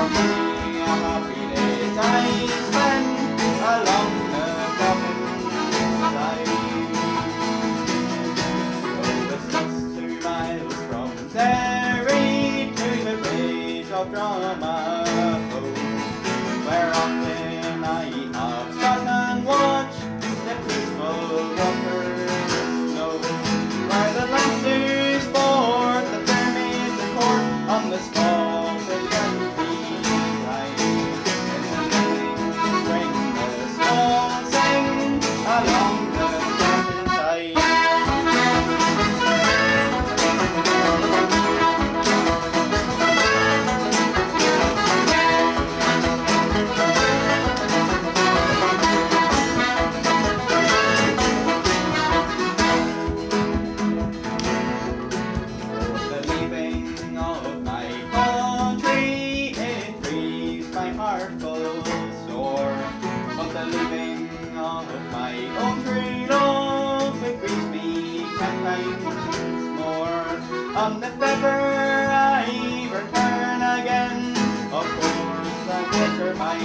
many a happy days I spent along the Faughan Side. It's just 2 miles from Derry to the bridge of Dromahole, where often I have sat and watched the peaceful waters flow, where the lancers sport the fair maids in court on the Scottish countryside. In the spring the swans sing along the Faughan Side. My heart full sore, but the leaving of my own true love, it grieves me 10 times more. On the February I return again, of course I take her my